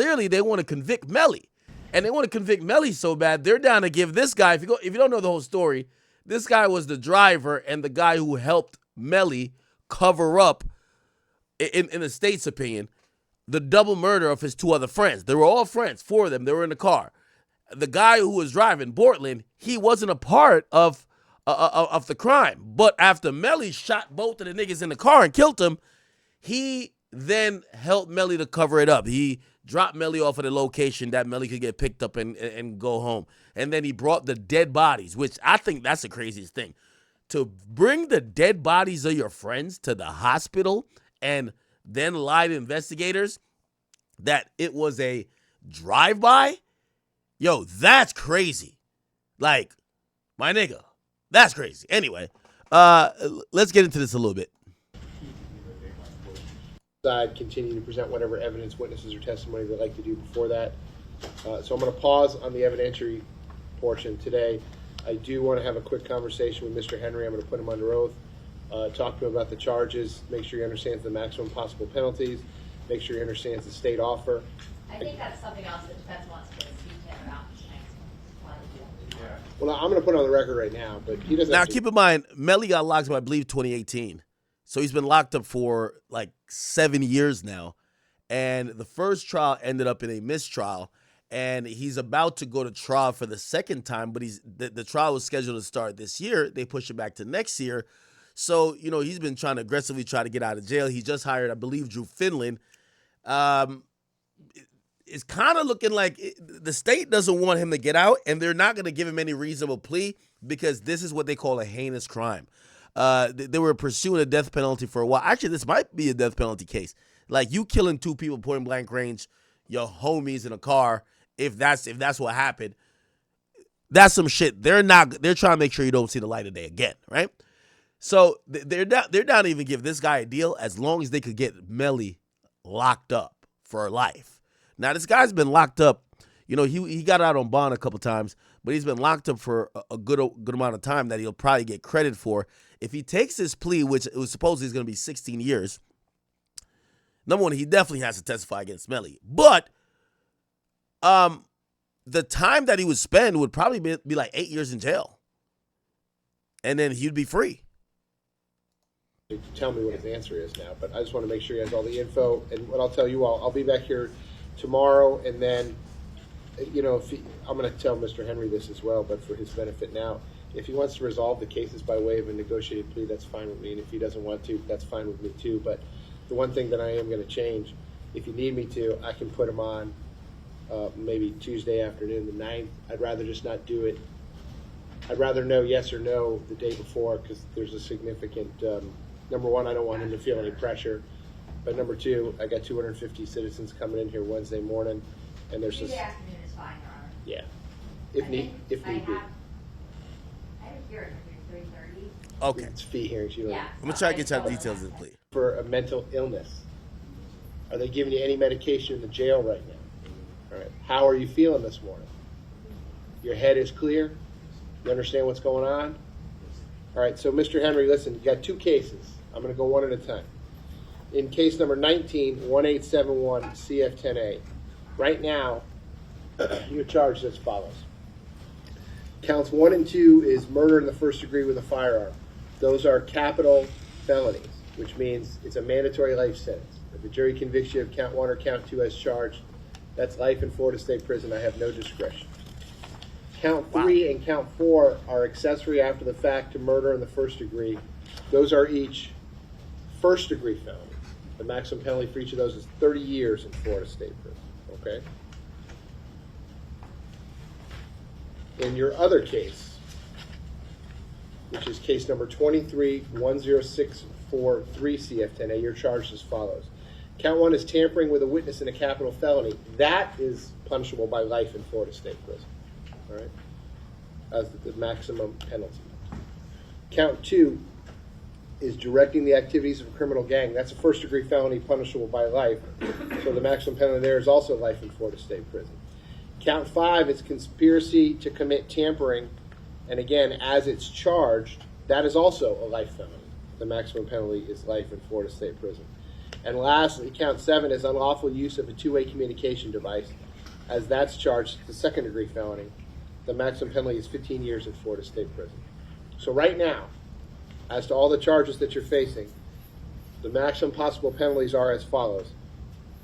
clearly they want to convict Melly. And they want to convict Melly so bad, they're down to give this guy, if you don't know the whole story, this guy was the driver and the guy who helped Melly cover up, in the state's opinion, the double murder of his two other friends. They were all friends, four of them. They were in the car. The guy who was driving, Bortlen, he wasn't a part of the crime. But after Melly shot both of the niggas in the car and killed them, he then helped Melly to cover it up. He dropped Melly off at a location that Melly could get picked up and go home. And then he brought the dead bodies, which I think that's the craziest thing. To bring the dead bodies of your friends to the hospital and then lie to investigators that it was a drive-by, yo, that's crazy. Like, my nigga, that's crazy. Anyway, let's get into this a little bit. Side continue to present whatever evidence, witnesses, or testimony they'd like to do before that. So I'm going to pause on the evidentiary portion today. I do want to have a quick conversation with Mr. Henry. I'm going to put him under oath, talk to him about the charges, make sure he understands the maximum possible penalties, make sure he understands the state offer. I think that's something else the defense wants to speak to him about. Well, I'm going to put it on the record right now, but he doesn't. Now, keep in mind, Melly got locked up, I believe, 2018. So he's been locked up for like 7 years now. And the first trial ended up in a mistrial. And he's about to go to trial for the second time, but the trial was scheduled to start this year. They push it back to next year. So, you know, he's been trying to aggressively try to get out of jail. He just hired, I believe, Drew Finland. It's kind of looking like the state doesn't want him to get out, and they're not going to give him any reasonable plea because this is what they call a heinous crime. They were pursuing a death penalty for a while. Actually, this might be a death penalty case. Like, you killing two people point blank range, your homies in a car. If that's what happened, that's some shit. They're trying to make sure you don't see the light of day again, right? So they're down to even give this guy a deal as long as they could get Melly locked up for life. Now, this guy's been locked up. You know, he got out on bond a couple times, but he's been locked up for a good amount of time that he'll probably get credit for. If he takes this plea, which it was supposedly is going to be 16 years, number one, he definitely has to testify against Melly. But the time that he would spend would probably be like 8 years in jail. And then he'd be free. Tell me what his answer is now, but I just want to make sure he has all the info. And what I'll tell you all, I'll be back here tomorrow, and then, you know, I'm going to tell Mr. Henry this as well, but for his benefit now, if he wants to resolve the cases by way of a negotiated plea, that's fine with me. And if he doesn't want to, that's fine with me too. But the one thing that I am going to change, if you need me to, I can put him on maybe Tuesday afternoon, the 9th. I'd rather just not do it. I'd rather know yes or no the day before, because there's a significant, number one, I don't want him to feel any pressure. But number two, I got 250 citizens coming in here Wednesday morning, and there's Tuesday just, afternoon is fine, Your Honor. yeah, if need be. I have a hearing at 3:30. Okay. It's fee hearings. You know, Yeah. I'm going to try to get you the details of the plea. for a mental illness. Are they giving you any medication in the jail right now? All right. How are you feeling this morning? Your head is clear? You understand what's going on? All right. So, Mr. Henry, listen, you got two cases. I'm going to go one at a time. In case number 19-1871 CF10A, right now, you're charged as follows. Counts 1 and 2 is murder in the first degree with a firearm. Those are capital felonies, which means it's a mandatory life sentence. If the jury convicts you of count 1 or count 2 as charged, that's life in Florida State Prison. I have no discretion. Count 3 and count 4 are accessory after the fact to murder in the first degree. Those are each first degree felonies. The maximum penalty for each of those is 30 years in Florida State Prison. Okay? In your other case, which is case number 23-10643 CF10A, you're charged as follows. Count 1 is tampering with a witness in a capital felony. That is punishable by life in Florida State Prison. All right? As the maximum penalty. Count 2 is directing the activities of a criminal gang. That's a first degree felony punishable by life. So the maximum penalty there is also life in Florida State Prison. Count 5 is conspiracy to commit tampering. And again, as it's charged, that is also a life felony. The maximum penalty is life in Florida State Prison. And lastly, count 7 is unlawful use of a two-way communication device, as that's charged as a second-degree felony. The maximum penalty is 15 years in Florida State Prison. So right now, as to all the charges that you're facing, the maximum possible penalties are as follows.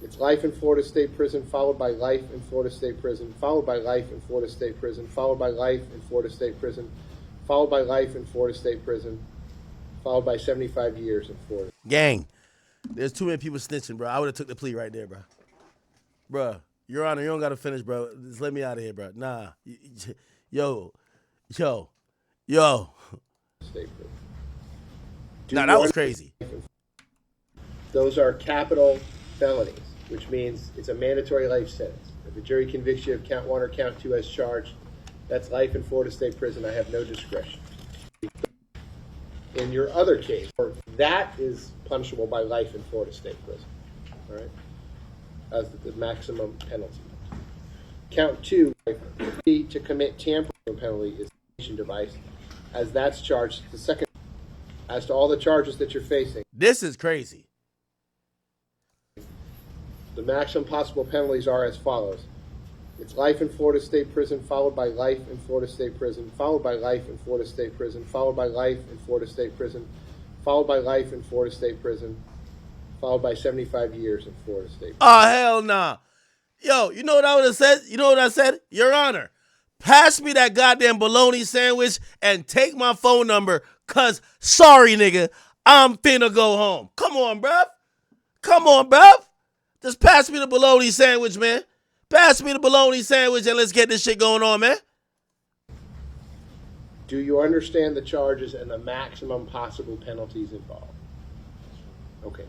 It's life in Florida State Prison, followed by life in Florida State Prison, followed by life in Florida State Prison, followed by life in Florida State Prison, followed by life in Florida State Prison, followed by 75 years in Florida. Gang, there's too many people snitching, bro. I would have took the plea right there, bro. Bro, Your Honor, you don't got to finish, bro. Just let me out of here, bro. Nah. Yo. State prison. Nah, that was crazy. Those are capital felonies, which means it's a mandatory life sentence. If a jury convicts you of count 1 or count 2 as charged, that's life in Florida State Prison. I have no discretion. In your other case, that is punishable by life in Florida State Prison, all right, as the maximum penalty. Count 2, to commit tampering penalty is a device, as that's charged the second. As to all the charges that you're facing, This is crazy. the maximum possible penalties are as follows. It's life in Florida State Prison, followed by life in Florida State Prison, followed by life in Florida State Prison, followed by life in Florida State Prison, followed by life in Florida State Prison, followed by 75 years in Florida State Prison. Oh, hell nah. Yo, you know what I would have said? You know what I said? Your Honor, pass me that goddamn bologna sandwich and take my phone number, cause sorry, nigga, I'm finna go home. Come on, bruv. Just pass me the bologna sandwich, man. Pass me the bologna sandwich and let's get this shit going on, man. Do you understand the charges and the maximum possible penalties involved? Okay.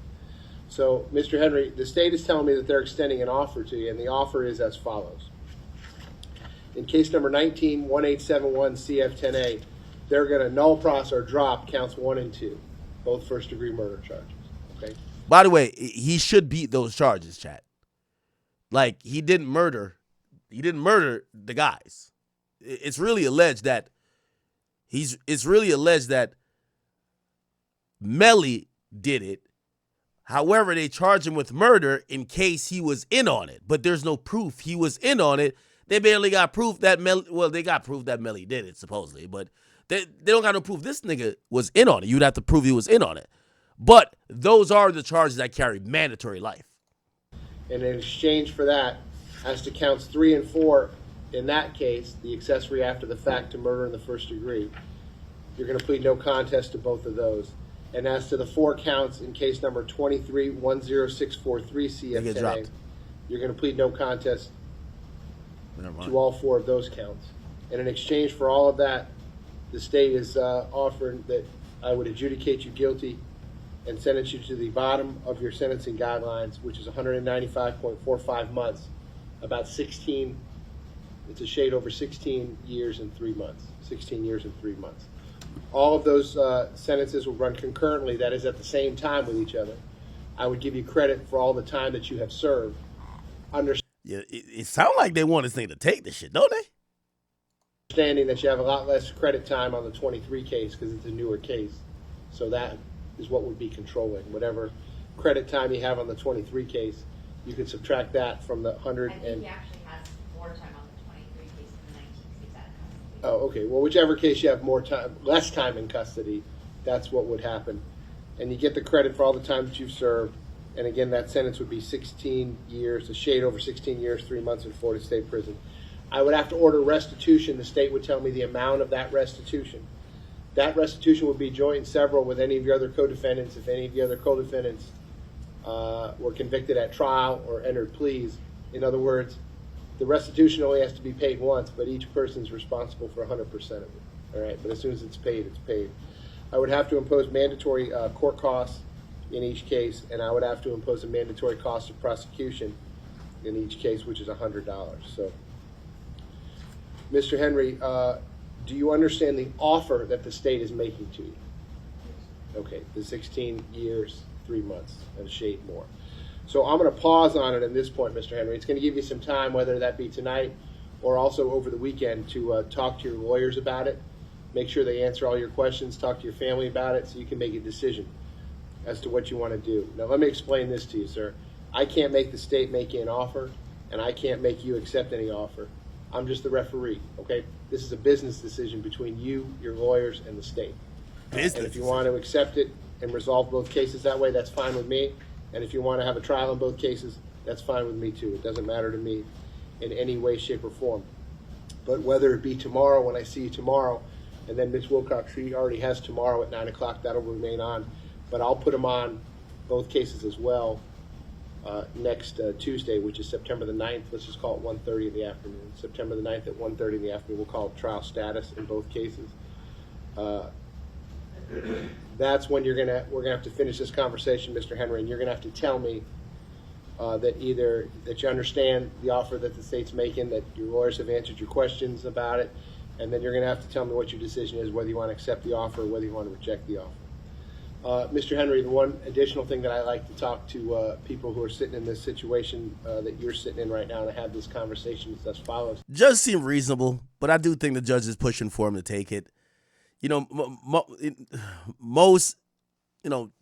So, Mr. Henry, the state is telling me that they're extending an offer to you, and the offer is as follows. In case number 19-1871 CF10A, they're going to null process or drop counts 1 and 2, both first-degree murder charges. Okay. By the way, he should beat those charges, chat. Like, he didn't murder the guys. It's really alleged that Melly did it. However, they charge him with murder in case he was in on it, but there's no proof he was in on it. They barely got proof that they got proof that Melly did it, supposedly, but they don't got no proof this nigga was in on it. You'd have to prove he was in on it. But those are the charges that carry mandatory life. And in exchange for that, as to counts 3 and 4, in that case, the accessory after the fact to murder in the first degree, you're going to plead no contest to both of those. And as to the 4 counts in case number 23-10643 CF10A, you're going to plead no contest to all 4 of those counts. And in exchange for all of that, the state is offering that I would adjudicate you guilty and sentence you to the bottom of your sentencing guidelines, which is 195.45 months, about 16, it's a shade over 16 years and 3 months, 16 years and 3 months. All of those sentences will run concurrently, that is at the same time with each other. I would give you credit for all the time that you have served. Yeah, it sounds like they want this thing to take this shit, don't they? Understanding that you have a lot less credit time on the 23 case because it's a newer case. So that is what would be controlling. Whatever credit time you have on the 23 case, you can subtract that from the 100 I think and... he actually has more time on the 23 case than the 19 he's out of custody. Oh, okay. Well, whichever case you have more time, less time in custody, that's what would happen. And you get the credit for all the time that you've served. And again, that sentence would be 16 years, a shade over 16 years, 3 months in Florida State Prison. I would have to order restitution. The state would tell me the amount of that restitution. That restitution would be joint and several with any of your other co-defendants. If any of the other co-defendants were convicted at trial or entered pleas. In other words, the restitution only has to be paid once, but each person is responsible for 100% of it. All right, but as soon as it's paid, it's paid. I would have to impose mandatory court costs in each case, and I would have to impose a mandatory cost of prosecution in each case, which is $100. So, Mr. Henry, do you understand the offer that the state is making to you? Okay, the 16 years, 3 months, and a shade more. So I'm going to pause on it at this point, Mr. Henry. It's going to give you some time, whether that be tonight or also over the weekend, to talk to your lawyers about it, make sure they answer all your questions, talk to your family about it so you can make a decision. as to what you want to do. Now, let me explain this to you, sir. I can't make the state make you an offer, and I can't make you accept any offer. I'm just the referee, okay? This is a business decision between you, your lawyers, and the state. And if you want to accept it and resolve both cases that way, that's fine with me. And if you want to have a trial in both cases, that's fine with me too. It doesn't matter to me in any way, shape, or form. But whether it be tomorrow, when I see you tomorrow, and then Ms. Wilcox, she already has tomorrow at 9 o'clock, that'll remain on. But I'll put them on, both cases as well, next Tuesday, which is September the 9th. Let's just call it 1:30 in the afternoon. September the 9th at 1:30 in the afternoon. We'll call it trial status in both cases. That's when we're gonna have to finish this conversation, Mr. Henry, and you're gonna have to tell me that either that you understand the offer that the state's making, that your lawyers have answered your questions about it, and then you're gonna have to tell me what your decision is, whether you want to accept the offer or whether you want to reject the offer. Mr. Henry, the one additional thing that I like to talk to people who are sitting in this situation that you're sitting in right now and have this conversation is as follows. Judge seemed reasonable, but I do think the judge is pushing for him to take it. You know, most,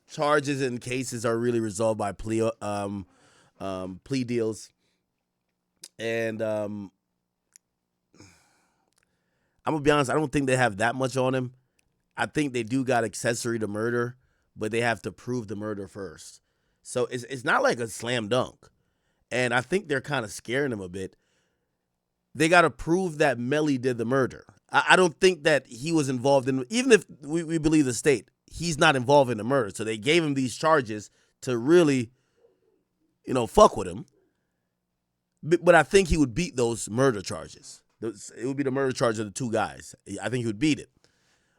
charges and cases are really resolved by plea deals. And I'm going to be honest, I don't think they have that much on him. I think they do got accessory to murder, but they have to prove the murder first. So it's not like a slam dunk. And I think they're kind of scaring him a bit. They got to prove that Melly did the murder. I don't think that he was involved in, even if we believe the state, he's not involved in the murder. So they gave him these charges to really, fuck with him. But I think he would beat those murder charges. It would be the murder charge of the two guys. I think he would beat it.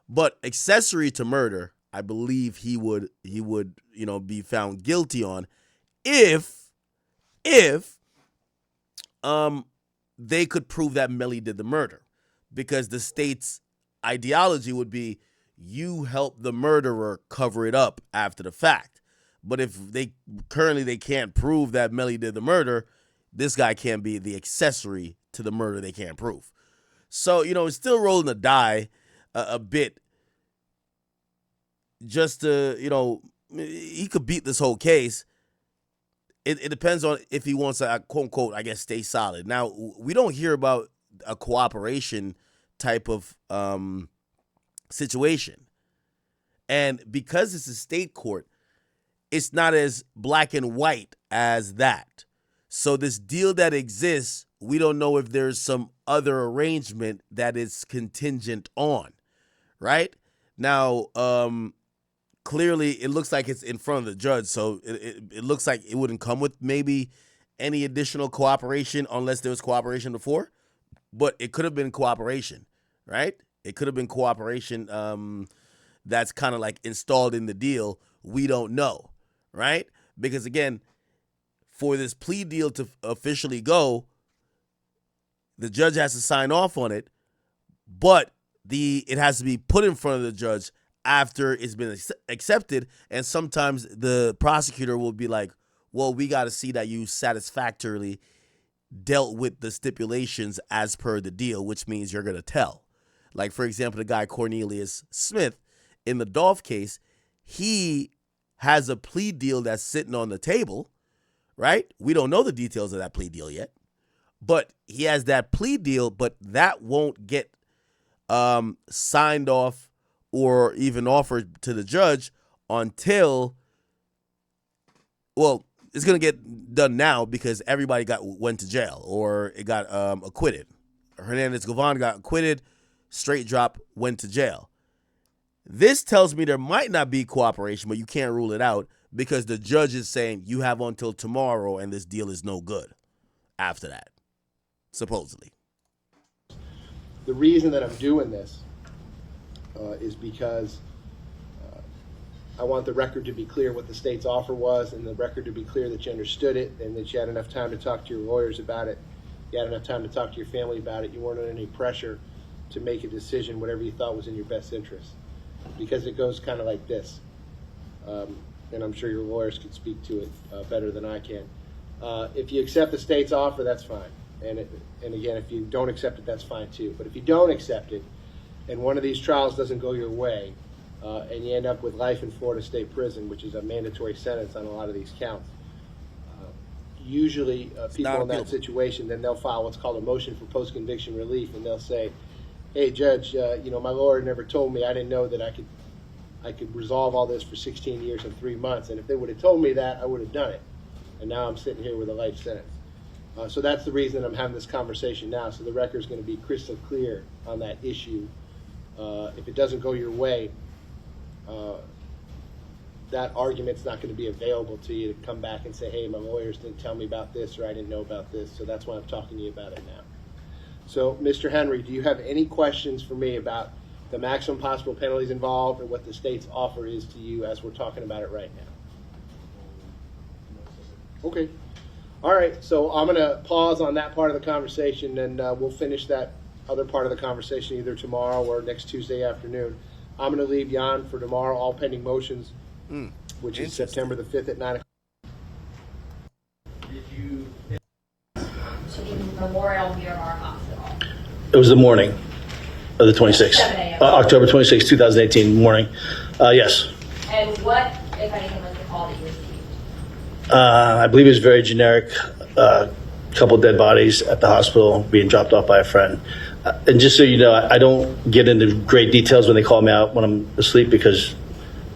But accessory to murder, I believe he would be found guilty on if they could prove that Melly did the murder. Because the state's ideology would be you help the murderer cover it up after the fact. But if they can't prove that Melly did the murder, this guy can't be the accessory to the murder they can't prove. So, it's still rolling the die a bit. Just to, he could beat this whole case. It depends on if he wants to, quote unquote, I guess, stay solid. Now, we don't hear about a cooperation type of situation. And because it's a state court, it's not as black and white as that. So this deal that exists, we don't know if there's some other arrangement that is contingent on, right? Now, clearly it looks like it's in front of the judge, so it looks like it wouldn't come with maybe any additional cooperation unless there was cooperation before. But it could have been cooperation, right? It could have been cooperation that's kind of like installed in the deal. We don't know, right? Because, again, for this plea deal to officially go, the judge has to sign off on it, but it has to be put in front of the judge after it's been accepted. And sometimes the prosecutor will be like, well, we got to see that you satisfactorily dealt with the stipulations as per the deal, which means you're going to tell. Like, for example, the guy Cornelius Smith in the Dolph case, he has a plea deal that's sitting on the table, right? We don't know the details of that plea deal yet, but he has that plea deal, but that won't get signed off or even offered to the judge until, well, it's going to get done now because everybody went to jail or it got acquitted. Hernandez Govan got acquitted, straight drop, went to jail. This tells me there might not be cooperation, but you can't rule it out because the judge is saying you have until tomorrow and this deal is no good after that, supposedly. The reason that I'm doing this is because I want the record to be clear what the state's offer was and the record to be clear that you understood it and that you had enough time to talk to your lawyers about it. You had enough time to talk to your family about it. You weren't under any pressure to make a decision, whatever you thought was in your best interest. Because it goes kind of like this. And I'm sure your lawyers can speak to it better than I can. If you accept the state's offer, that's fine. And again, if you don't accept it, that's fine too. But if you don't accept it, and one of these trials doesn't go your way, and you end up with life in Florida State Prison, which is a mandatory sentence on a lot of these counts. Usually, people in that situation, then they'll file what's called a motion for post-conviction relief, and they'll say, "Hey, Judge, my lawyer never told me. I didn't know that I could resolve all this for 16 years and 3 months. And if they would have told me that, I would have done it. And now I'm sitting here with a life sentence." So that's the reason I'm having this conversation now. So the record's going to be crystal clear on that issue. If it doesn't go your way, that argument's not going to be available to you to come back and say, "Hey, my lawyers didn't tell me about this," or "I didn't know about this." So that's why I'm talking to you about it now. So, Mr. Henry, do you have any questions for me about the maximum possible penalties involved or what the state's offer is to you as we're talking about it right now? Okay. All right. So I'm going to pause on that part of the conversation, and we'll finish that other part of the conversation either tomorrow or next Tuesday afternoon. I'm going to leave you on for tomorrow, all pending motions, which is September the 5th at 9 o'clock. To the Memorial Miramar Hospital. It was the morning of the 26th. 7 a.m. October 26, 2018 morning. Yes. And what, if anything, was the call that you received? I believe it was very generic. Couple dead bodies at the hospital being dropped off by a friend. And just so you know, I don't get into great details when they call me out when I'm asleep, because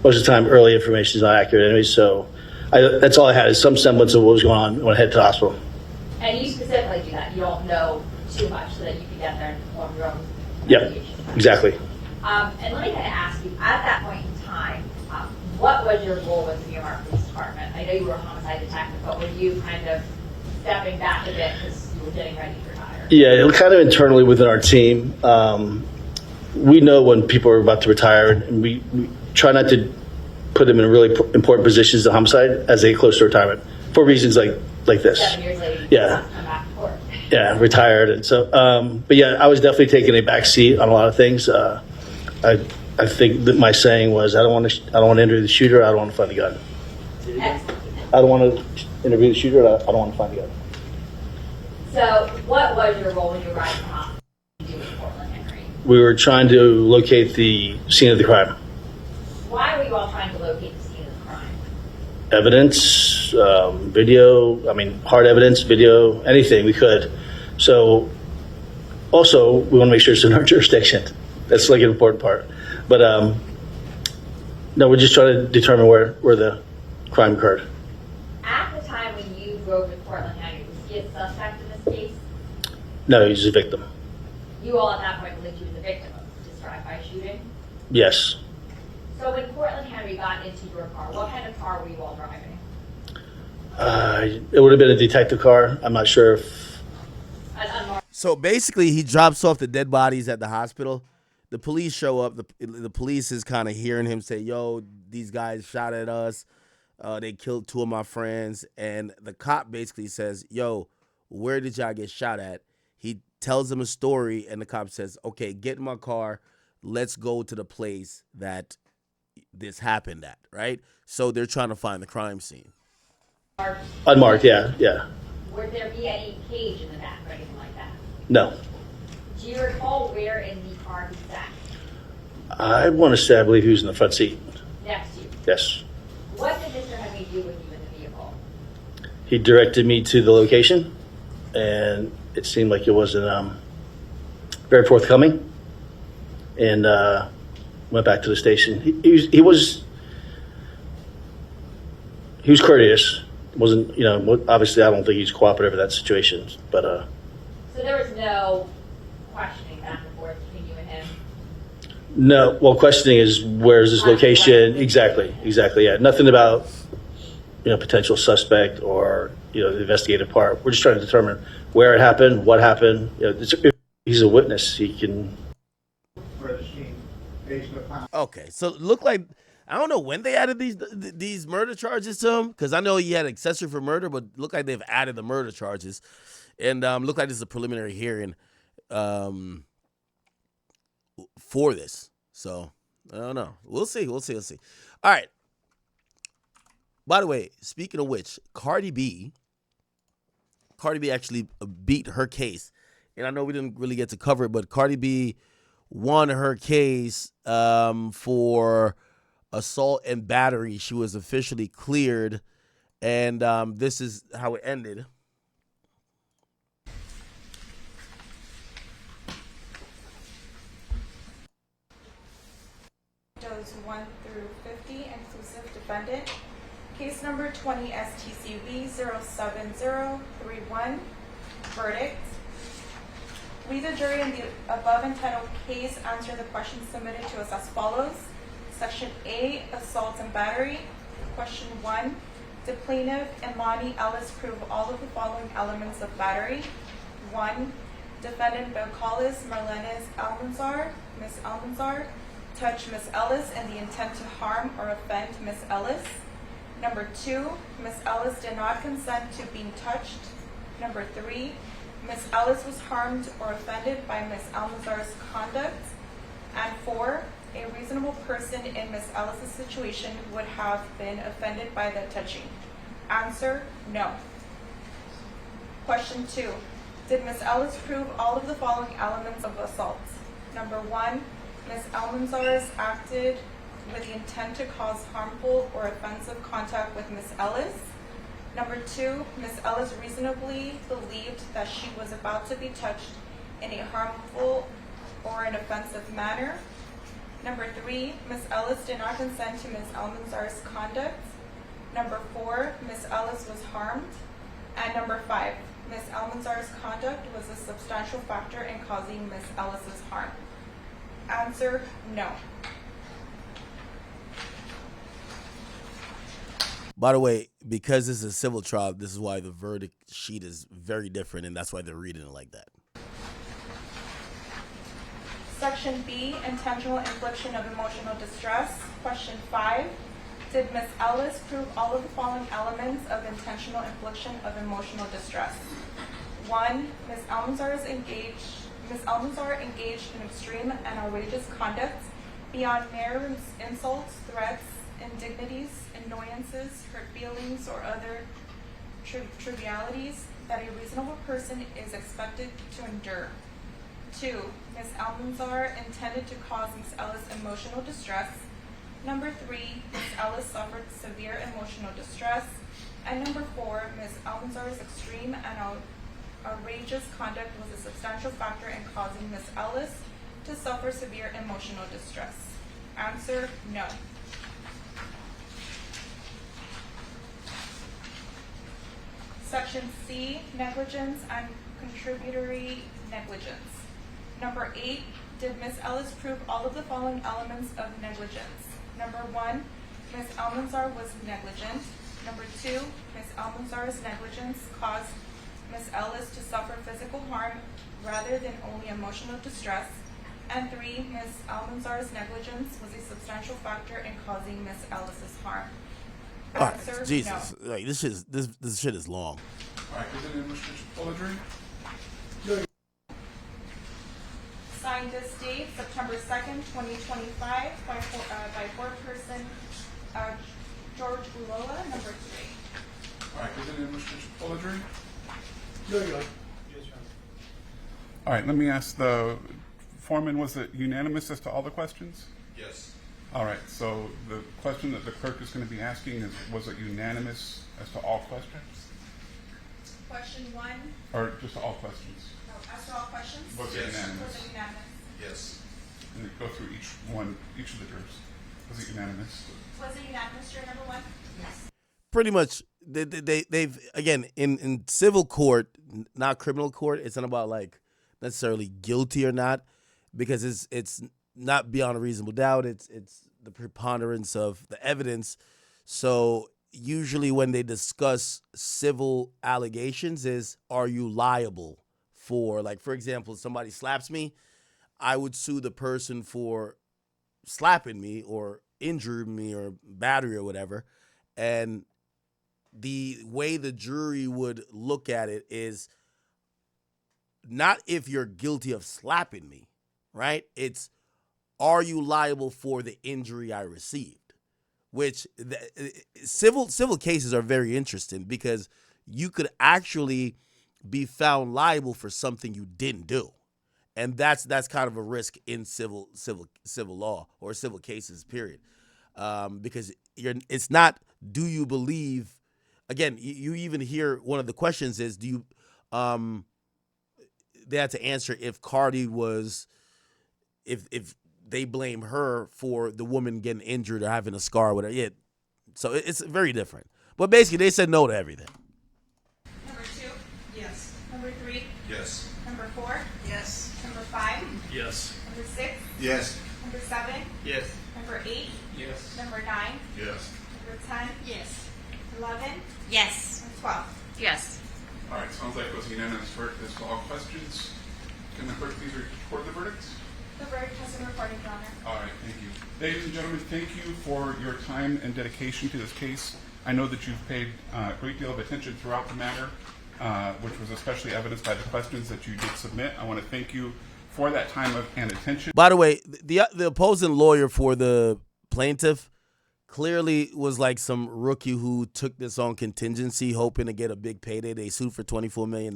most of the time early information is not accurate anyway. So that's all I had, is some semblance of what was going on when I headed to the hospital. And you specifically do that. You don't know too much so that you can get there and perform your own Yeah, investigation. exactly. And let me kind of ask you, at that point in time, what was your role with the Miramar Police Department? I know you were a homicide detective, but were you kind of stepping back a bit because you were getting ready to retire? Yeah, kind of internally within our team. We know when people are about to retire, and we try not to put them in really important positions in homicide as they get close to retirement for reasons like this. 7 years later, Yeah. come back to court. Yeah, retired. And so, but yeah, I was definitely taking a back seat on a lot of things. I think that my saying was, I don't want to interview the shooter. I don't want to find the gun. Excellent. I don't want to interview the shooter. I don't want to find the gun. So what was your role when you arrived at the hospital to do with Portland, Henry? We were trying to locate the scene of the crime. Why were you all trying to locate the scene of the crime? Evidence, video, hard evidence, video, anything we could. So also, we want to make sure it's in our jurisdiction. That's like an important part. But no, we're just trying to determine where the crime occurred. At the time when you drove to Portland, Henry, was he a suspect in this case? No, he's a victim. You all at that point believed he was a victim of this drive-by shooting? Yes. So when Portland Henry got into your car, what kind of car were you all driving? It would have been a detective car. I'm not sure if. An unmarked. So basically, he drops off the dead bodies at the hospital. The police show up. The police is kind of hearing him say, "Yo, these guys shot at us. They killed 2 of my friends." And the cop basically says, "Yo, where did y'all get shot at?" He tells them a story, and the cop says, "Okay, get in my car. Let's go to the place that this happened at," right? So they're trying to find the crime scene. Unmarked, yeah. Would there be any cage in the back or anything like that? No. Do you recall where in the car he sat? I want to say I believe he was in the front seat. Next to you. Yes. What did Mr. Henry do with you in the vehicle? He directed me to the location, and it seemed like it wasn't very forthcoming, and went back to the station. He was courteous. Wasn't, obviously I don't think he's cooperative in that situation, but So there was no questioning back and forth between you and him? no. Well, questioning is, where's this location? Exactly. Yeah. Nothing about potential suspect or the investigative part. We're just trying to determine where it happened, what happened. If he's a witness, he can. Okay, so it looked like, I don't know when they added these murder charges to him, because I know he had accessory for murder, but it looked like they've added the murder charges, and looked like this is a preliminary hearing for this. So I don't know. We'll see. All right. By the way, speaking of which, Cardi B actually beat her case, and I know we didn't really get to cover it, but Cardi B won her case for assault and battery. She was officially cleared, and this is how it ended. Those 1 through 50, inclusive defendant. Case number 20 STCV 07031. Verdict. We, the jury, in the above entitled case, answer the questions submitted to us as follows. Section A, assault and battery. Question 1. Did plaintiff Imani Ellis prove all of the following elements of battery? 1. Defendant Belcalis Marlenes Almanzar, Ms. Almanzar, touch Ms. Ellis in the intent to harm or offend Ms. Ellis. Number 2, Ms. Ellis did not consent to being touched. Number 3, Ms. Ellis was harmed or offended by Ms. Almanzar's conduct. And 4, a reasonable person in Ms. Ellis' situation would have been offended by the touching. Answer, no. Question 2, did Ms. Ellis prove all of the following elements of assault? Number 1, Ms. Almanzar acted with the intent to cause harmful or offensive contact with Ms. Ellis. Number 2, Ms. Ellis reasonably believed that she was about to be touched in a harmful or an offensive manner. Number 3, Ms. Ellis did not consent to Ms. Almanzar's conduct. Number 4, Ms. Ellis was harmed. And number 5, Ms. Almanzar's conduct was a substantial factor in causing Ms. Ellis's harm. Answer, no. By the way, because this is a civil trial, this is why the verdict sheet is very different, and that's why they're reading it like that. Section B, intentional infliction of emotional distress. Question 5, did Ms. Ellis prove all of the following elements of intentional infliction of emotional distress? 1, Ms. Almanzar engaged in extreme and outrageous conduct beyond mere insults, threats, indignities, annoyances, hurt feelings, or other trivialities that a reasonable person is expected to endure. 2, Ms. Almanzar intended to cause Ms. Ellis emotional distress. Number 3, Ms. Ellis suffered severe emotional distress. And number 4, Ms. Almanzar's extreme and outrageous conduct was a substantial factor in causing Ms. Ellis to suffer severe emotional distress. Answer, no. Section C, negligence and contributory negligence. Number 8, did Ms. Ellis prove all of the following elements of negligence? Number 1, Ms. Almanzar was negligent. Number 2, Ms. Almanzar's negligence caused Ms. Ellis to suffer physical harm rather than only emotional distress. And 3, Ms. Almanzar's negligence was a substantial factor in causing Ms. Ellis's harm. All right, Answer, Jesus, no. like this shit is long. All right, is it in which full jury? Signed this date, September 2nd, 2025, by foreperson George Uloa, number 3. All right, is it in which full jury? All right, let me ask the foreman, was it unanimous as to all the questions? Yes. All right, so the question that the clerk is going to be asking is, was it unanimous as to all questions? Question 1, Or just all questions? as to all questions? Was it Yes. unanimous? Was it unanimous? Yes. And then go through each of the jurors. Was it unanimous? Was it unanimous, juror number 1? Yes. Pretty much, they've again in civil court, not criminal court. It's not about like necessarily guilty or not, because it's not beyond a reasonable doubt. It's the preponderance of the evidence. So usually when they discuss civil allegations is, are you liable for, like, for example, somebody slaps me, I would sue the person for slapping me or injuring me or battery or whatever. And the way the jury would look at it is not if you're guilty of slapping me, right? It's, are you liable for the injury I received? Which civil cases are very interesting because you could actually be found liable for something you didn't do. And that's kind of a risk in civil law or civil cases, period. because it's not, do you believe, again, you even hear one of the questions is, do you, they had to answer if Cardi was, if they blame her for the woman getting injured or having a scar or whatever. Yeah, so it's very different. But basically, they said no to everything. Number 2? Yes. Number 3? Yes. Number 4? Yes. Number 5? Yes. Number 6? Yes. Number 7? Yes. Number 8? Yes. Number 9? Yes. Number 10? Yes. 11? Yes. And 12. Yes. All right, sounds like it was a unanimous verdict as to all questions. Can the clerk please record the verdict? The verdict has been recorded, Your Honor. All right, thank you. Ladies and gentlemen, thank you for your time and dedication to this case. I know that you've paid a great deal of attention throughout the matter, which was especially evidenced by the questions that you did submit. I want to thank you for that time and attention. By the way, the opposing lawyer for the plaintiff clearly was like some rookie who took this on contingency, hoping to get a big payday. They sued for $24 million.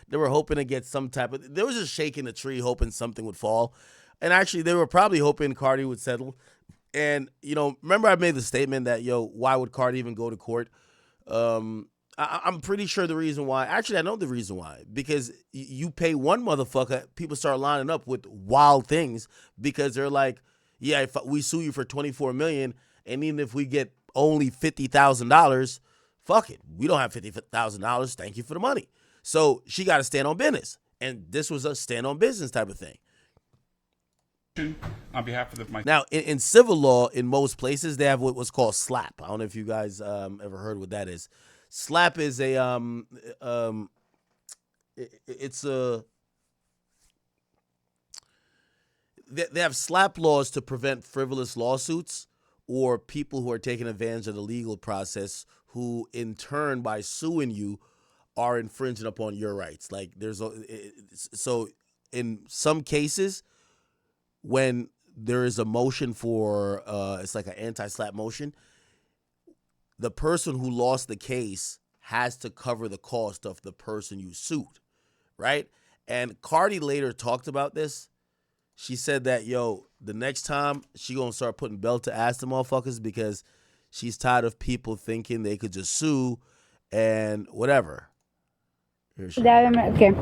They were hoping to get some type of, they were just shaking the tree, hoping something would fall. And actually, they were probably hoping Cardi would settle. And, you know, remember I made the statement that, yo, why would Cardi even go to court? I'm pretty sure the reason why, actually, I know the reason why, because you pay one motherfucker, people start lining up with wild things because they're like, yeah, if we sue you for $24 million, and even if we get only $50,000, fuck it. We don't have $50,000. Thank you for the money. So she got to stand on business. And this was a stand on business type of thing. On behalf of my Now, in civil law, in most places, they have what's called SLAPP. I don't know if you guys ever heard what that is. SLAPP is they have SLAPP laws to prevent frivolous lawsuits or people who are taking advantage of the legal process who, in turn, by suing you, are infringing upon your rights. Like so in some cases, when there is a motion for, it's like an anti-SLAPP motion, the person who lost the case has to cover the cost of the person you sued, right? And Cardi later talked about this. She said that, yo, the next time she gonna start putting belt to ass to motherfuckers because she's tired of people thinking they could just sue and whatever. Okay.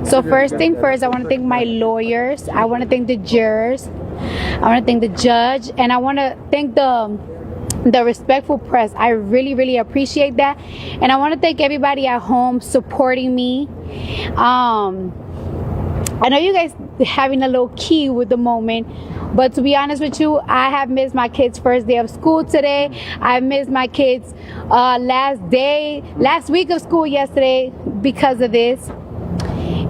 So first thing first, I want to thank my lawyers. I want to thank the jurors. I want to thank the judge, and I want to thank the respectful press. I really, really appreciate that, and I want to thank everybody at home supporting me. I know you guys having a little key with the moment, but to be honest with you, I have missed my kids' first day of school today. I missed my kids' last week of school yesterday because of this.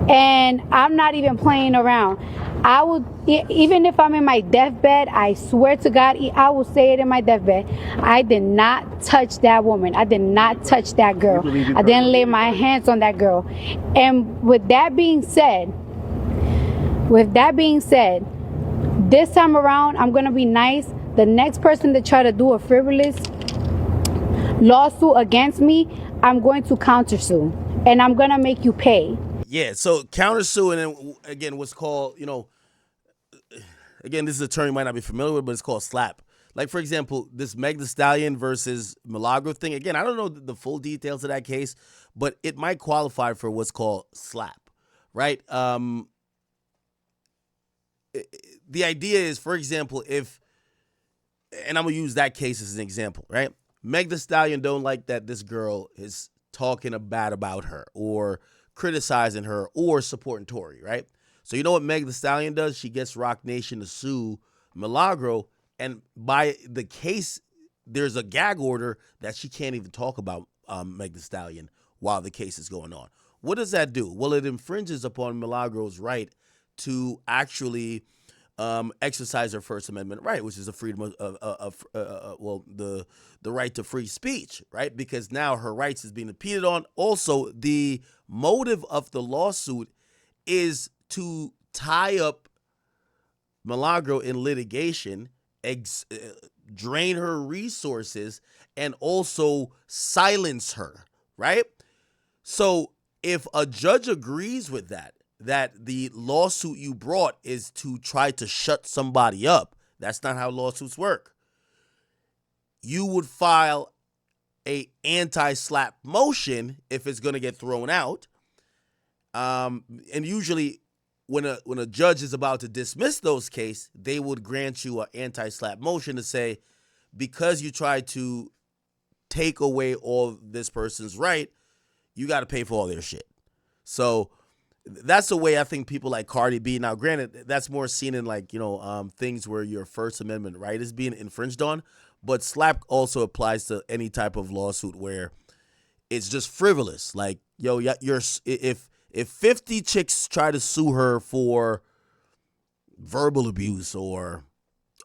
And I'm not even playing around. I will, even if I'm in my deathbed, I swear to God, I will say it in my deathbed. I did not touch that woman. I did not touch that girl. I didn't lay my hands on that girl. And with that being said, this time around, I'm going to be nice. The next person to try to do a frivolous lawsuit against me, I'm going to countersue. And I'm going to make you pay. Yeah, so countersue, and then, again, what's called, you know, again, this is a term you might not be familiar with, but it's called SLAPP. Like, for example, this Meg Thee Stallion versus Milagro thing. Again, I don't know the full details of that case, but it might qualify for what's called SLAPP, right? The idea is, for example, if, and I'm going to use that case as an example, right? Meg Thee Stallion don't like that this girl is talking bad about her or criticizing her or supporting Tory, right? So you know what Meg Thee Stallion does? She gets Roc Nation to sue Milagro, and by the case, there's a gag order that she can't even talk about Meg Thee Stallion while the case is going on. What does that do? Well, it infringes upon Milagro's right to actually exercise her First Amendment right, which is a freedom of the right to free speech, right? Because now her rights is being impeded on. Also, the motive of the lawsuit is to tie up Milagro in litigation, drain her resources, and also silence her, right? So if a judge agrees with that the lawsuit you brought is to try to shut somebody up, that's not how lawsuits work. you would file a anti-SLAPP motion if it's going to get thrown out. And usually when a judge is about to dismiss those cases, they would grant you an anti-SLAPP motion to say, because you tried to take away all this person's right, you got to pay for all their shit. So that's the way I think people like Cardi B. Now, granted, that's more seen in like, things where your First Amendment right is being infringed on. But SLAPP also applies to any type of lawsuit where it's just frivolous. Like, if 50 chicks try to sue her for verbal abuse or,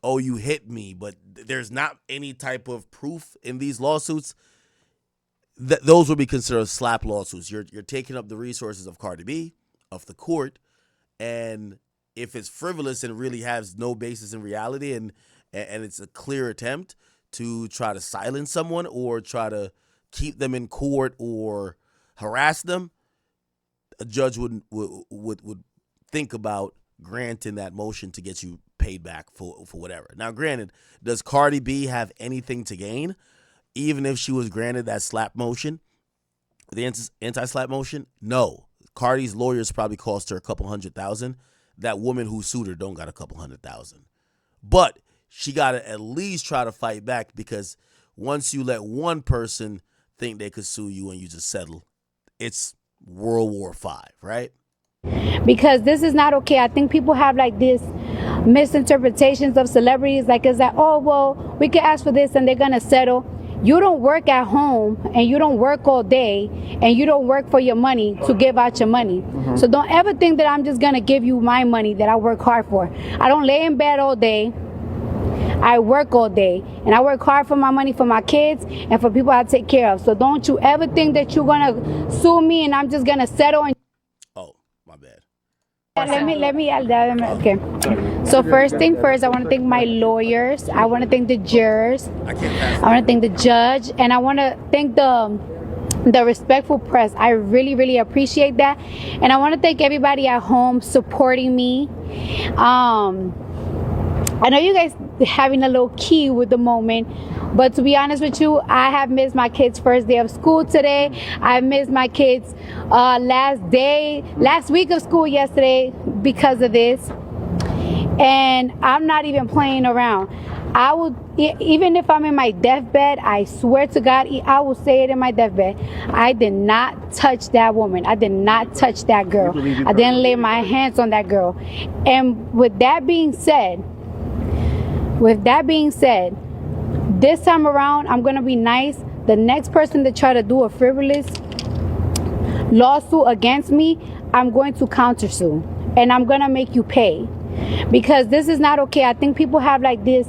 oh, you hit me, but there's not any type of proof in these lawsuits, those would be considered SLAPP lawsuits. You're taking up the resources of Cardi B, of the court, and if it's frivolous and really has no basis in reality and it's a clear attempt to try to silence someone or try to keep them in court or harass them, a judge would think about granting that motion to get you paid back for whatever. Now, granted, does Cardi B have anything to gain? Even if she was granted that SLAPP motion, the anti-SLAPP motion? No. Cardi's lawyers probably cost her a couple $100,000. That woman who sued her don't got a couple $100,000. But she got to at least try to fight back, because once you let one person think they could sue you and you just settle, it's World War V, right? Because this is not okay. I think people have like this misinterpretations of celebrities, like it's like, oh, well, we could ask for this and they're going to settle. You don't work at home and you don't work all day and you don't work for your money to give out your money. So don't ever think that I'm just going to give you my money that I work hard for. I don't lay in bed all day. I work all day and I work hard for my money, for my kids and for people I take care of. So don't you ever think that you're going to sue me and I'm just going to settle. And oh, my bad. Let me, okay. So first thing first, I want to thank my lawyers. I want to thank the jurors. I want to thank the judge. And I want to thank the respectful press. I really, really appreciate that. And I want to thank everybody at home supporting me. I know you guys having a little key with the moment, but to be honest with you, I have missed my kids' first day of school today. I missed my kids' last week of school yesterday because of this. And I'm not even playing around. I will, even if I'm in my deathbed, I swear to God, I will say it in my deathbed. I did not touch that woman. I did not touch that girl. I didn't lay my hands on that girl. And with that being said, this time around, I'm going to be nice. The next person to try to do a frivolous lawsuit against me, I'm going to countersue. And I'm going to make you pay. Because this is not okay. I think people have like this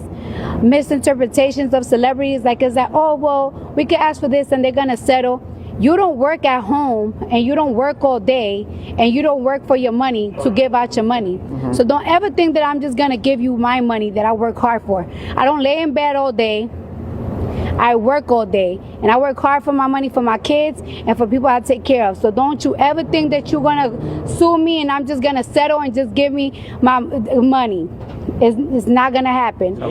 misinterpretations of celebrities. Like it's like, oh, well, we could ask for this and they're going to settle. You don't work at home and you don't work all day and you don't work for your money to give out your money. So don't ever think that I'm just going to give you my money that I work hard for. I don't lay in bed all day. I work all day and I work hard for my money, for my kids and for people I take care of. So don't you ever think that you're going to sue me and I'm just going to settle and just give me my money. It's not going to happen.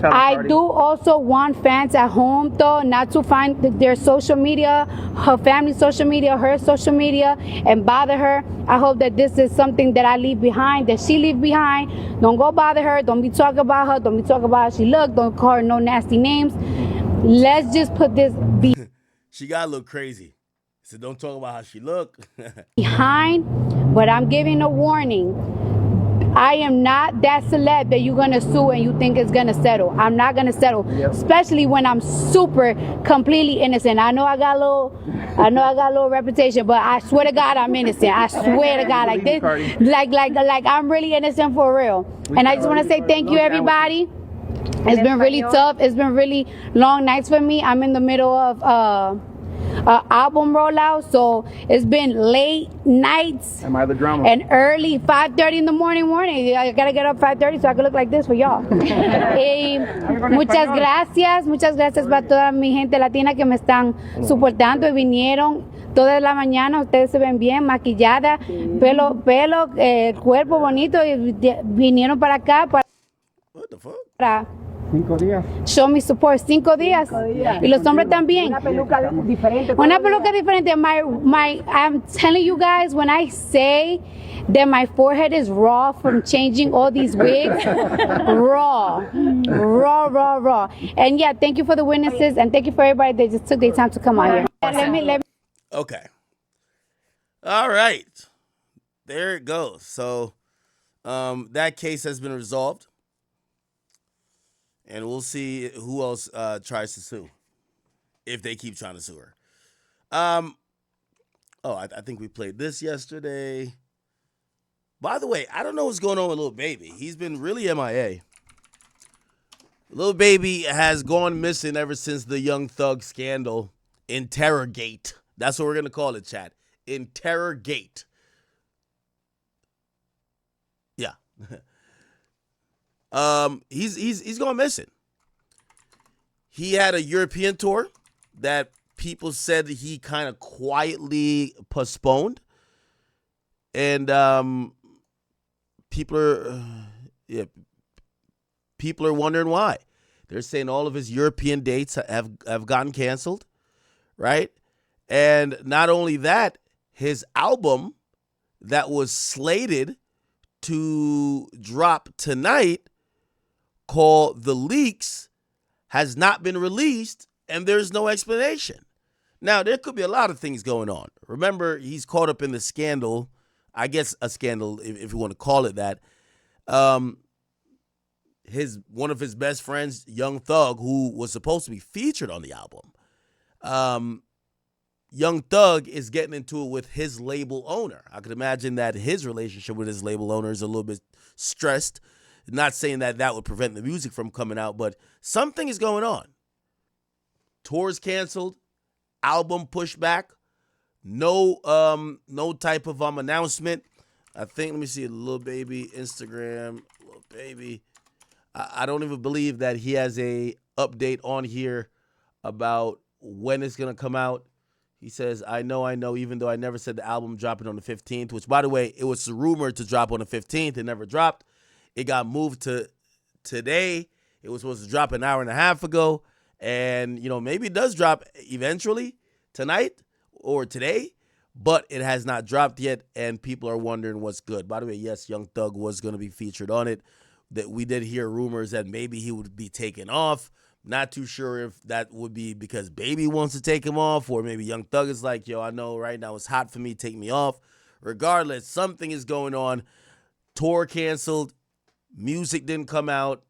I do also want fans at home, though, not to find their social media, her family's social media, her social media, and bother her. I hope that this is something that I leave behind, that she leave behind. Don't go bother her. Don't be talking about her. Don't be talking about how she look. Don't call her no nasty names. Let's just put this She got a little crazy. So don't talk about how she look. behind, but I'm giving a warning. I am not that celeb that you're gonna sue and you think it's gonna settle. I'm not gonna settle, especially when I'm super completely innocent. I know I got a little reputation, but I swear to God I'm innocent. I swear to God, like this, like I'm really innocent for real. And I just want to say thank you, everybody. It's been really tough. It's been really long nights for me. I'm in the middle of album rollout, so it's been late nights. Am I the drama? And early 5:30 in the morning. I gotta get up 5:30 so I can look like this for y'all. Muchas gracias para toda mi gente latina que me están soportando y vinieron toda la mañana. Ustedes se ven bien maquillada, pelo, cuerpo bonito y vinieron para acá What the fuck? para 5 días. Show me support 5 días. Y los hombres también. Una peluca diferente. Una peluca diferente. I'm telling you guys, when I say that my forehead is raw from changing all these wigs, raw. And yeah, thank you for the witnesses and thank you for everybody that just took their time to come out here. Let me. Okay. All right. There it goes. So that case has been resolved. And we'll see who else tries to sue, if they keep trying to sue her. I think we played this yesterday. By the way, I don't know what's going on with Lil Baby. He's been really MIA. Lil Baby has gone missing ever since the Young Thug scandal. Interrogate. That's what we're going to call it, chat. Interrogate. Yeah. He's gone missing. He had a European tour that people said he kind of quietly postponed, and people are wondering why. They're saying all of his European dates have gotten canceled, right? And not only that, his album that was slated to drop tonight, called The Leaks, has not been released, and there's no explanation. Now, there could be a lot of things going on. Remember, he's caught up in the scandal, I guess a scandal, if you want to call it that. One of his best friends, Young Thug, who was supposed to be featured on the album, Young Thug is getting into it with his label owner. I could imagine that his relationship with his label owner is a little bit stressed. Not saying that would prevent the music from coming out, but something is going on. Tours canceled, album pushed back, no type of announcement. I think, let me see, Lil Baby Instagram, Lil Baby. I don't even believe that he has a update on here about when it's gonna come out. He says, I know, even though I never said the album dropping on the 15th, which, by the way, it was rumored to drop on the 15th. It never dropped. It got moved to today. It was supposed to drop an hour and a half ago. And, maybe it does drop eventually tonight or today, but it has not dropped yet, and people are wondering what's good. By the way, yes, Young Thug was going to be featured on it. That we did hear rumors that maybe he would be taken off. Not too sure if that would be because Baby wants to take him off, or maybe Young Thug is like, yo, I know right now it's hot for me, take me off. Regardless, something is going on. Tour canceled. Music didn't come out.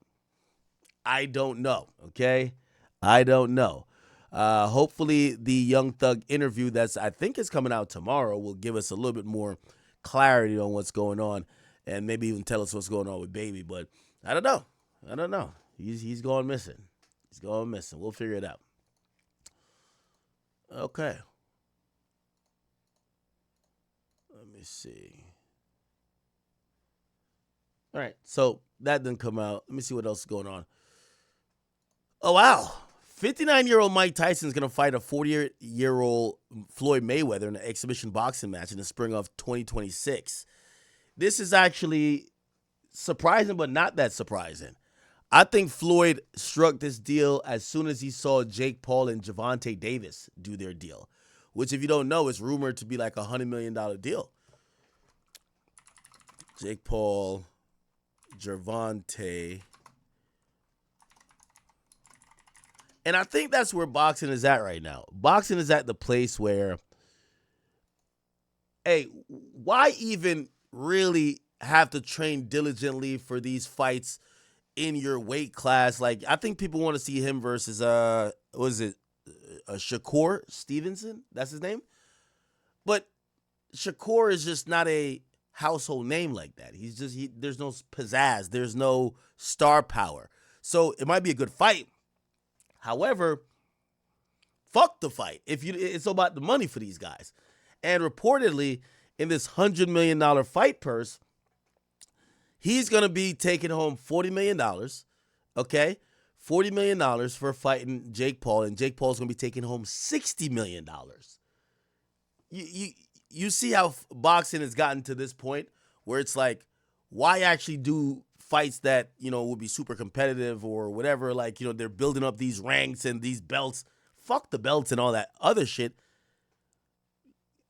I don't know, okay? I don't know. Hopefully the Young Thug interview I think is coming out tomorrow will give us a little bit more clarity on what's going on and maybe even tell us what's going on with Baby. But I don't know. He's going missing. He's going missing. We'll figure it out. Okay. Let me see. All right, so that didn't come out. Let me see what else is going on. Oh, wow. 59-year-old Mike Tyson is going to fight a 40-year-old Floyd Mayweather in an exhibition boxing match in the spring of 2026. This is actually surprising, but not that surprising. I think Floyd struck this deal as soon as he saw Jake Paul and Gervonta Davis do their deal, which, if you don't know, is rumored to be like a $100 million deal. Jake Paul, Gervonta. And I think that's where boxing is at right now. Boxing is at the place where, hey, why even really have to train diligently for these fights in your weight class? Like, I think people want to see him versus, Shakur Stevenson? That's his name? But Shakur is just not a household name like that. There's no pizzazz. There's no star power. So it might be a good fight. However, fuck the fight. It's about the money for these guys. And reportedly, in this $100 million fight purse, he's going to be taking home $40 million, okay? $40 million for fighting Jake Paul, and Jake Paul's going to be taking home $60 million. You see how boxing has gotten to this point where it's like, why actually do fights that, you know, would be super competitive or whatever, like, you know, they're building up these ranks and these belts. Fuck the belts and all that other shit.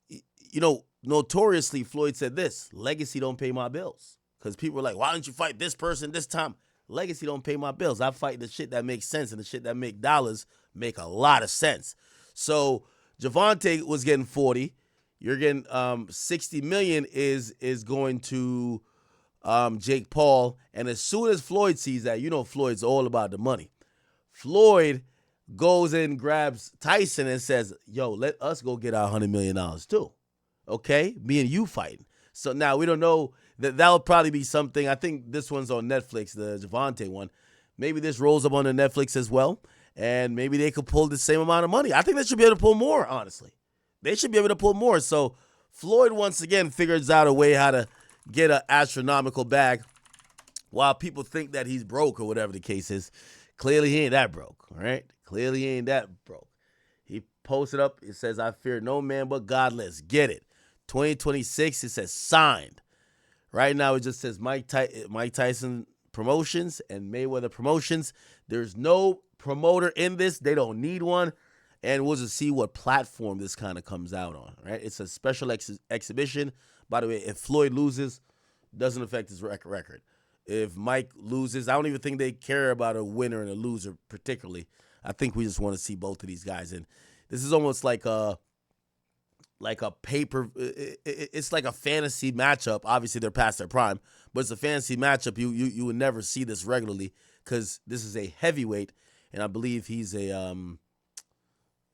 You know, notoriously, Floyd said this: legacy don't pay my bills. Because people were like, why don't you fight this person this time? Legacy don't pay my bills. I fight the shit that makes sense, and the shit that make dollars make a lot of sense. So Javante was getting 40. You're getting 60 million is going to Jake Paul. And as soon as Floyd sees that, you know Floyd's all about the money. Floyd goes and grabs Tyson and says, yo, let us go get our $100 million too. Okay? Me and you fighting. So now we don't know that'll probably be something. I think this one's on Netflix, the Javante one. Maybe this rolls up on the Netflix as well. And maybe they could pull the same amount of money. I think they should be able to pull more, honestly. They should be able to pull more. So Floyd, once again, figures out a way how to get an astronomical bag while people think that he's broke or whatever the case is. Clearly, he ain't that broke, all right? Clearly, he ain't that broke. He posted up, it says, I fear no man but God. Let's get it. 2026, it says signed. Right now, it just says Mike Tyson Promotions and Mayweather Promotions. There's no promoter in this. They don't need one. And we'll just see what platform this kind of comes out on, right? It's a special exhibition. By the way, if Floyd loses, doesn't affect his record. If Mike loses, I don't even think they care about a winner and a loser particularly. I think we just want to see both of these guys. And this is almost like a paper. It's like a fantasy matchup. Obviously, they're past their prime, but it's a fantasy matchup. You would never see this regularly because this is a heavyweight, and I believe he's a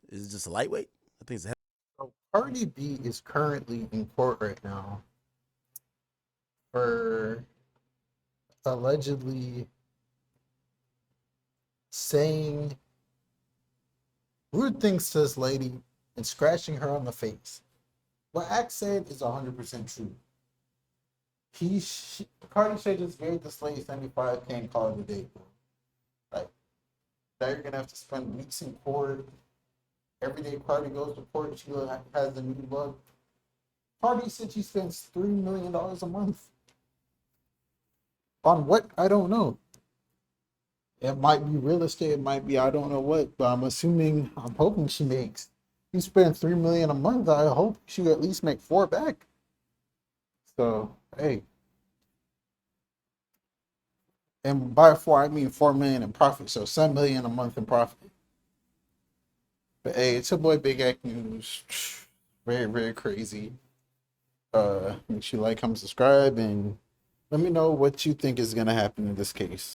is it just a lightweight? I think it's a heavyweight. So Cardi B is currently in court right now for allegedly saying rude things to this lady and scratching her on the face. What Axe said is 100% true. Cardi should just gave this lady 75K and call it a day, bro. Like, now you're gonna have to spend weeks in court. Every day Cardi goes to court, she has a new look. Cardi said she spends $3 million a month. On what? I don't know. It might be real estate, it might be I don't know what, but I'm hoping she makes. You spend $3 million a month, I hope she at least make 4 back. So, hey. And by 4, I mean 4 million in profit, so 7 million a month in profit. But hey, it's your boy Big Act News. Very, very crazy. Make sure you like, comment, subscribe, and let me know what you think is gonna happen in this case.